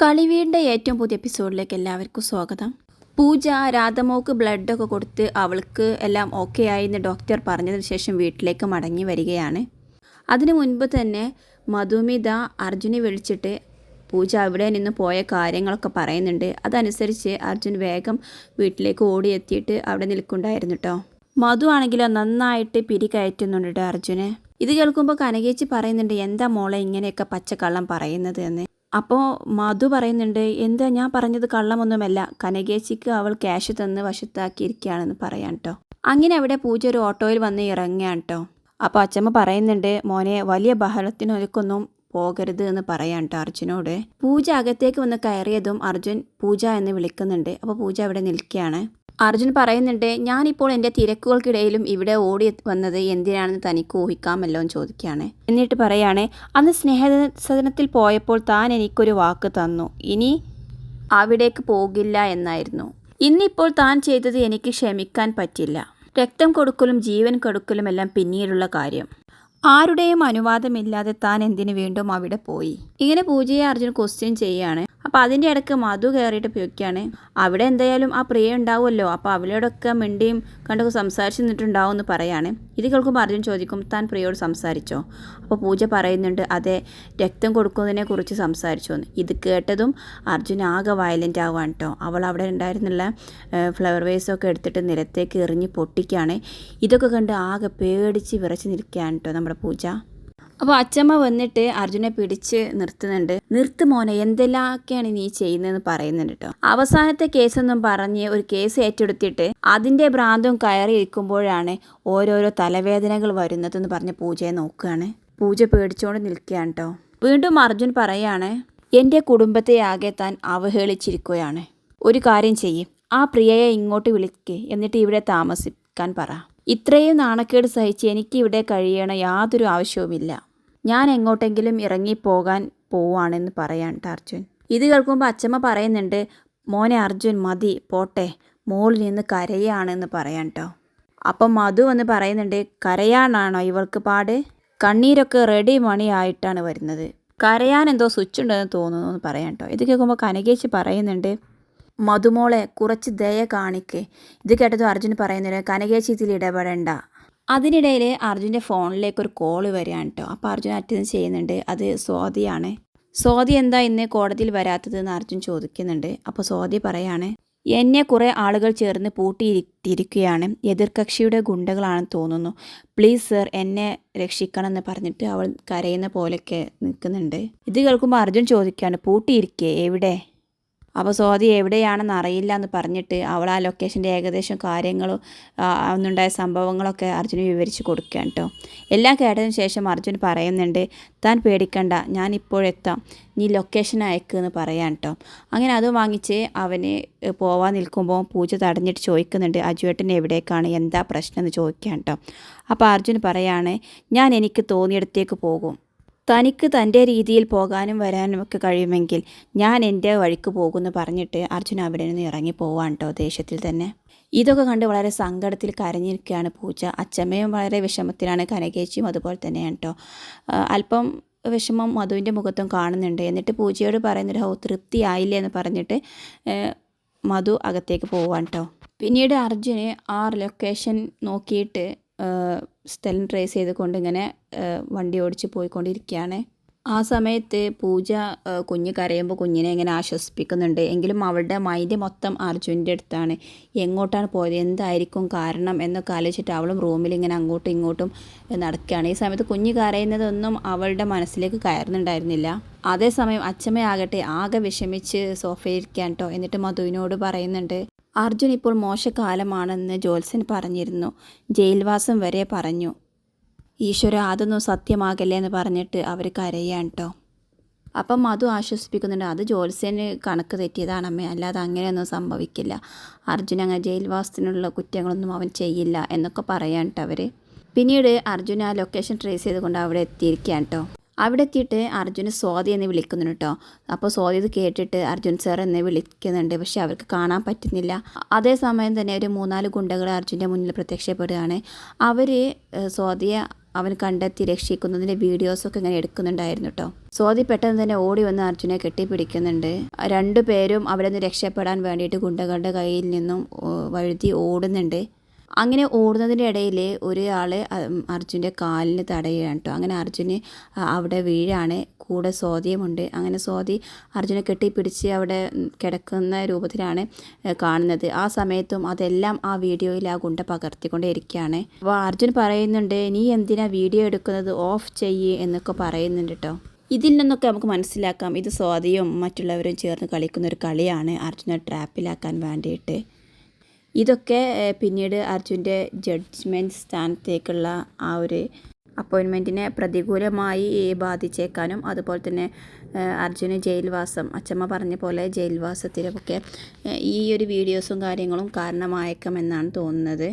കളിവീടിൻ്റെ ഏറ്റവും പുതിയ എപ്പിസോഡിലേക്ക് എല്ലാവർക്കും സ്വാഗതം. പൂജ രാധമോക്ക് ബ്ലഡൊക്കെ കൊടുത്ത് അവൾക്ക് എല്ലാം ഓക്കെ ആയി എന്ന് ഡോക്ടർ പറഞ്ഞതിന് ശേഷം വീട്ടിലേക്ക് മടങ്ങി വരികയാണ്. അതിനു മുൻപ് തന്നെ മധുമിത അർജുനെ വിളിച്ചിട്ട് പൂജ അവിടെ നിന്ന് പോയ കാര്യങ്ങളൊക്കെ പറയുന്നുണ്ട്. അതനുസരിച്ച് അർജുൻ വേഗം വീട്ടിലേക്ക് ഓടിയെത്തിയിട്ട് അവിടെ നിൽക്കുന്നുണ്ടായിരുന്നു കേട്ടോ. മധു ആണെങ്കിലോ നന്നായിട്ട് പിരികയറ്റുന്നുണ്ട് കേട്ടോ അർജുനെ. ഇത് കേൾക്കുമ്പോൾ കനകേച്ചി പറയുന്നുണ്ട്, എന്താ മോളെ ഇങ്ങനെയൊക്കെ പച്ചക്കള്ളം പറയുന്നത് എന്ന്. അപ്പോൾ മധു പറയുന്നുണ്ട്, എന്താ ഞാൻ പറഞ്ഞത് കള്ളമൊന്നുമല്ല, കനകേച്ചിക്ക് അവൾ ക്യാഷ് തന്ന് വശത്താക്കിയിരിക്കുകയാണെന്ന് പറയാൻ കേട്ടോ. അങ്ങനെ അവിടെ പൂജ ഒരു ഓട്ടോയിൽ വന്ന് ഇറങ്ങുകയാണ് കേട്ടോ. അപ്പോൾ അച്ചമ്മ പറയുന്നുണ്ട്, മോനെ വലിയ ബഹളത്തിനൊരുക്കൊന്നും പോകരുത് എന്ന് പറയാൻ കേട്ടോ അർജുനോട്. പൂജ അകത്തേക്ക് വന്ന് കയറിയതും അർജുൻ പൂജ എന്ന് വിളിക്കുന്നുണ്ട്. അപ്പോൾ പൂജ അവിടെ നിൽക്കുകയാണ്. അർജുൻ പറയുന്നുണ്ട്, ഞാനിപ്പോൾ എൻ്റെ തിരക്കുകൾക്കിടയിലും ഇവിടെ ഓടി വന്നത് എന്തിനാണെന്ന് തനിക്ക് ഊഹിക്കാമല്ലോ എന്ന് ചോദിക്കുകയാണ്. എന്നിട്ട് പറയാണ്, അന്ന് സ്നേഹസദനത്തിൽ പോയപ്പോൾ താൻ എനിക്കൊരു വാക്ക് തന്നു, ഇനി അവിടേക്ക് പോകില്ല എന്നായിരുന്നു. ഇന്നിപ്പോൾ താൻ ചെയ്തത് എനിക്ക് ക്ഷമിക്കാൻ പറ്റില്ല. രക്തം കൊടുക്കലും ജീവൻ കൊടുക്കലും എല്ലാം പിന്നീടുള്ള കാര്യം. ആരുടെയും അനുവാദമില്ലാതെ താൻ എന്തിനു വീണ്ടും അവിടെ പോയി? ഇങ്ങനെ പൂജയെ അർജുൻ ക്വസ്റ്റ്യൻ ചെയ്യുകയാണ്. അപ്പോൾ അതിൻ്റെ ഇടയ്ക്ക് മധു കയറിയിട്ട് ചോദിക്കുകയാണ്, അവിടെ എന്തായാലും ആ പ്രിയ ഉണ്ടാവുമല്ലോ, അപ്പോൾ അവളോടൊക്കെ മിണ്ടിയും കണ്ടൊക്കെ സംസാരിച്ച് നിന്നിട്ടുണ്ടാവും എന്ന് പറയാണ്. ഇത് കേൾക്കുമ്പോൾ അർജുൻ ചോദിക്കും, താൻ പ്രിയയോട് സംസാരിച്ചോ? അപ്പോൾ പൂജ പറയുന്നുണ്ട്, അതെ, രക്തം കൊടുക്കുന്നതിനെ കുറിച്ച് സംസാരിച്ചു എന്ന്. ഇത് കേട്ടതും അർജുൻ ആകെ വയലൻ്റ് ആവുകയാണ് കേട്ടോ. അവൾ അവിടെ ഉണ്ടായിരുന്നുള്ള ഫ്ലവർ വേസൊക്കെ എടുത്തിട്ട് നിലത്തേക്ക് എറിഞ്ഞ് പൊട്ടിക്കുകയാണ്. ഇതൊക്കെ കണ്ട് ആകെ പേടിച്ച് വിറച്ച് നിൽക്കുകയാണ് കേട്ടോ നമ്മുടെ പൂജ. അപ്പോൾ അച്ചമ്മ വന്നിട്ട് അർജുനെ പിടിച്ച് നിർത്തുന്നുണ്ട്. നിർത്ത് മോനെ, എന്തെല്ലാമൊക്കെയാണ് നീ ചെയ്യുന്നതെന്ന് പറയുന്നുണ്ട് കേട്ടോ. അവസാനത്തെ കേസൊന്നും പറഞ്ഞ് ഒരു കേസ് ഏറ്റെടുത്തിട്ട് അതിൻ്റെ ഭ്രാന്തം കയറിയിരിക്കുമ്പോഴാണ് ഓരോരോ തലവേദനകൾ വരുന്നതെന്ന് പറഞ്ഞ് പൂജയെ നോക്കുകയാണ്. പൂജ പേടിച്ചുകൊണ്ട് നിൽക്കുകയാണ് കേട്ടോ. വീണ്ടും അർജുൻ പറയാണ്, എൻ്റെ കുടുംബത്തെ ആകെ താൻ അവഹേളിച്ചിരിക്കുകയാണ്. ഒരു കാര്യം ചെയ്യും, ആ പ്രിയയെ ഇങ്ങോട്ട് വിളിക്ക്, എന്നിട്ട് ഇവിടെ താമസിക്കാൻ പറ. ഇത്രയും നാണക്കേട് സഹിച്ച് എനിക്ക് ഇവിടെ കഴിയണ യാതൊരു ആവശ്യവുമില്ല. ഞാൻ എങ്ങോട്ടെങ്കിലും ഇറങ്ങിപ്പോകാൻ പോവാണെന്ന് പറയാൻ അർജുൻ. ഇത് കേൾക്കുമ്പോൾ അച്ചമ്മ പറയുന്നുണ്ട്, മോനെ അർജുൻ മതി, പോട്ടെ, മോളിൽ നിന്ന് കരയാണെന്ന് പറയാൻ കേട്ടോ. അപ്പം മധു വന്ന് പറയുന്നുണ്ട്, കരയാനാണോ ഇവൾക്ക് പാട്? കണ്ണീരൊക്കെ റെഡി മണിയായിട്ടാണ് വരുന്നത്, കരയാൻ എന്തോ സ്വിച്ച് ഉണ്ടെന്ന് തോന്നുന്നു എന്ന് പറയാൻ കേട്ടോ. ഇത് കേൾക്കുമ്പോൾ കനകേച്ചി പറയുന്നുണ്ട്, മധുമോളെ കുറച്ച് ദയ കാണിക്ക്. ഇത് കേട്ടതും അർജുൻ പറയുന്നത്, കനകേച്ചി ഇതിൽ ഇടപെടണ്ട. അതിനിടയിൽ അർജുൻ്റെ ഫോണിലേക്ക് ഒരു കോള് വരികയാണ് കേട്ടോ. അപ്പോൾ അർജുൻ അറ്റൻഡ് ചെയ്യുന്നുണ്ട്. അത് സ്വാതിയാണ്. സ്വാതി എന്താ ഇന്ന് കോടതിയിൽ വരാത്തതെന്ന് അർജുൻ ചോദിക്കുന്നുണ്ട്. അപ്പോൾ സ്വാതി പറയാണ്, എന്നെ കുറേ ആളുകൾ ചേർന്ന് പൂട്ടിയിരിക്കുകയാണ്, എതിർകക്ഷിയുടെ ഗുണ്ടകളാണെന്ന് തോന്നുന്നു, പ്ലീസ് സർ എന്നെ രക്ഷിക്കണം എന്ന് പറഞ്ഞിട്ട് അവൾ കരയുന്ന പോലെയൊക്കെ നിൽക്കുന്നുണ്ട്. ഇത് കേൾക്കുമ്പോൾ അർജുൻ ചോദിക്കുകയാണ്, പൂട്ടിയിരിക്കേ എവിടെ? അപ്പോൾ സ്വാതി എവിടെയാണെന്ന് അറിയില്ല എന്ന് പറഞ്ഞിട്ട് അവൾ ആ ലൊക്കേഷൻ്റെ ഏകദേശം കാര്യങ്ങളും അന്നുണ്ടായ സംഭവങ്ങളൊക്കെ അർജുന് വിവരിച്ച് കൊടുക്കുകയാണ് കേട്ടോ. എല്ലാം കേട്ടതിന് ശേഷം അർജുൻ പറയുന്നുണ്ട്, താൻ പേടിക്കണ്ട, ഞാൻ ഇപ്പോഴെത്താം, നീ ലൊക്കേഷൻ അയക്കുമെന്ന് പറയാൻ കേട്ടോ. അങ്ങനെ അത് വാങ്ങിച്ച് അവന് പോവാൻ നിൽക്കുമ്പോൾ പൂജ തടഞ്ഞിട്ട് ചോദിക്കുന്നുണ്ട്, അജുവേട്ടൻ എവിടേക്കാണ്, എന്താ പ്രശ്നം എന്ന് ചോദിക്കാൻ കേട്ടോ. അപ്പോൾ അർജുൻ പറയാണ്, ഞാൻ എനിക്ക് തോന്നിയിടത്തേക്ക് പോകും, തനിക്ക് തൻ്റെ രീതിയിൽ പോകാനും വരാനും ഒക്കെ കഴിയുമെങ്കിൽ ഞാൻ എൻ്റെ വഴിക്ക് പോകുമെന്ന് പറഞ്ഞിട്ട് അർജുൻ അവിടെ നിന്ന് ഇറങ്ങി പോവാൻ കേട്ടോ, ദേഷ്യത്തിൽ തന്നെ. ഇതൊക്കെ കണ്ട് വളരെ സങ്കടത്തിൽ കരഞ്ഞിരിക്കുകയാണ് പൂജ. അച്ചമ്മയും വളരെ വിഷമത്തിലാണ്, കനകേച്ചിയും അതുപോലെ തന്നെയാണ് കേട്ടോ. അല്പം വിഷമം മധുവിൻ്റെ മുഖത്തും കാണുന്നുണ്ട്. എന്നിട്ട് പൂജയോട് പറയുന്നൊരു തൃപ്തിയായില്ലേ എന്ന് പറഞ്ഞിട്ട് മധു അകത്തേക്ക് പോവാൻ കേട്ടോ. പിന്നീട് അർജുന് ആ ലൊക്കേഷൻ നോക്കിയിട്ട് സ്ഥലം ട്രേസ് ചെയ്തുകൊണ്ട് ഇങ്ങനെ വണ്ടി ഓടിച്ച് പോയിക്കൊണ്ടിരിക്കുകയാണ്. ആ സമയത്ത് പൂജ കുഞ്ഞ് കരയുമ്പോൾ കുഞ്ഞിനെ ഇങ്ങനെ ആശ്വസിപ്പിക്കുന്നുണ്ട്. എങ്കിലും അവളുടെ മൈൻഡ് മൊത്തം അർജുൻ്റെ അടുത്താണ്. എങ്ങോട്ടാണ് പോയത്, എന്തായിരിക്കും കാരണം എന്നൊക്കെ ആലോചിച്ചിട്ട് അവളും റൂമിൽ ഇങ്ങനെ അങ്ങോട്ടും ഇങ്ങോട്ടും നടക്കുകയാണ്. ഈ സമയത്ത് കുഞ്ഞ് കരയുന്നതൊന്നും അവളുടെ മനസ്സിലേക്ക് കയറുന്നുണ്ടായിരുന്നില്ല. അതേസമയം അച്ചമ്മയാകട്ടെ ആകെ വിഷമിച്ച് സോഫയിലിരിക്കാൻ കേട്ടോ. എന്നിട്ട് മധുവിനോട് പറയുന്നുണ്ട്, അർജുൻ ഇപ്പോൾ മോശകാലമാണെന്ന് ജോത്സ്യൻ പറഞ്ഞിരുന്നു, ജയിൽവാസം വരെ പറഞ്ഞു. ഈശ്വര, അതൊന്നും സത്യമാകല്ലേ എന്ന് പറഞ്ഞിട്ട് അവർ കരയാണ് കേട്ടോ. അപ്പം മധു ആശ്വസിപ്പിക്കുന്നുണ്ട്, അത് ജോത്സ്യന് കണക്ക് തെറ്റിയതാണ് അമ്മേ, അല്ലാതെ അങ്ങനെയൊന്നും സംഭവിക്കില്ല, അർജുൻ അങ്ങനെ ജയിൽവാസത്തിനുള്ള കുറ്റങ്ങളൊന്നും അവൻ ചെയ്യില്ല എന്നൊക്കെ പറയാൻ കേട്ടോ അവർ. പിന്നീട് അർജുൻ ആ ലൊക്കേഷൻ ട്രേസ് ചെയ്തുകൊണ്ട് അവിടെ എത്തിയിരിക്കുകയാണ് കേട്ടോ. അവിടെ എത്തിയിട്ട് അർജുന് സ്വാതി എന്ന് വിളിക്കുന്നുണ്ട് കേട്ടോ. അപ്പോൾ സ്വാതി ഇത് കേട്ടിട്ട് അർജുൻ സാർ എന്ന് വിളിക്കുന്നുണ്ട്, പക്ഷെ അവർക്ക് കാണാൻ പറ്റുന്നില്ല. അതേസമയം തന്നെ ഒരു 3-4 ഗുണ്ടകൾ അർജുൻ്റെ മുന്നിൽ പ്രത്യക്ഷപ്പെടുകയാണ്. അവർ സ്വാതിയെ അവൻ കണ്ടെത്തി രക്ഷിക്കുന്നതിൻ്റെ വീഡിയോസൊക്കെ ഇങ്ങനെ എടുക്കുന്നുണ്ടായിരുന്നു കേട്ടോ. സ്വാതി പെട്ടെന്ന് തന്നെ ഓടി വന്ന് അർജുനെ കെട്ടിപ്പിടിക്കുന്നുണ്ട്. രണ്ടുപേരും അവിടെ നിന്ന് രക്ഷപ്പെടാൻ വേണ്ടിയിട്ട് ഗുണ്ടകളുടെ കയ്യിൽ നിന്നും വഴുതി ഓടുന്നുണ്ട്. അങ്ങനെ ഓടുന്നതിൻ്റെ ഇടയിൽ ഒരാൾ അർജുൻ്റെ കാലിന് തടയുകയാണ് കേട്ടോ. അങ്ങനെ അർജുന് അവിടെ വീഴാണ്. കൂടെ സ്വാതിയുമുണ്ട്. അങ്ങനെ സ്വാതി അർജുനെ കെട്ടിപ്പിടിച്ച് അവിടെ കിടക്കുന്ന രൂപത്തിലാണ് കാണുന്നത്. ആ സമയത്തും അതെല്ലാം ആ വീഡിയോയിൽ ആ ഗുണ്ട പകർത്തിക്കൊണ്ടേ ഇരിക്കുകയാണ്. അപ്പോൾ അർജുൻ പറയുന്നുണ്ട്, നീ എന്തിനാ വീഡിയോ എടുക്കുന്നത്, ഓഫ് ചെയ്യ് എന്നൊക്കെ പറയുന്നുണ്ട് കേട്ടോ. ഇതിൽ നിന്നൊക്കെ നമുക്ക് മനസ്സിലാക്കാം ഇത് സ്വാതിയും മറ്റുള്ളവരും ചേർന്ന് കളിക്കുന്ന ഒരു കളിയാണ് അർജുനെ ട്രാപ്പിലാക്കാൻ വേണ്ടിയിട്ട്. ഇതൊക്കെ പിന്നീട് അർജുൻ്റെ ജഡ്ജ്മെൻറ്റ് സ്ഥാനത്തേക്കുള്ള ആ ഒരു അപ്പോയിൻമെൻറ്റിനെ പ്രതികൂലമായി ബാധിച്ചേക്കാനും അതുപോലെ തന്നെ അർജുന് ജയിൽവാസം, അച്ചമ്മ പറഞ്ഞ പോലെ ജയിൽവാസത്തിലൊക്കെ ഈ ഒരു വീഡിയോസും കാര്യങ്ങളും കാരണമായേക്കാമെന്നാണ് തോന്നുന്നത്.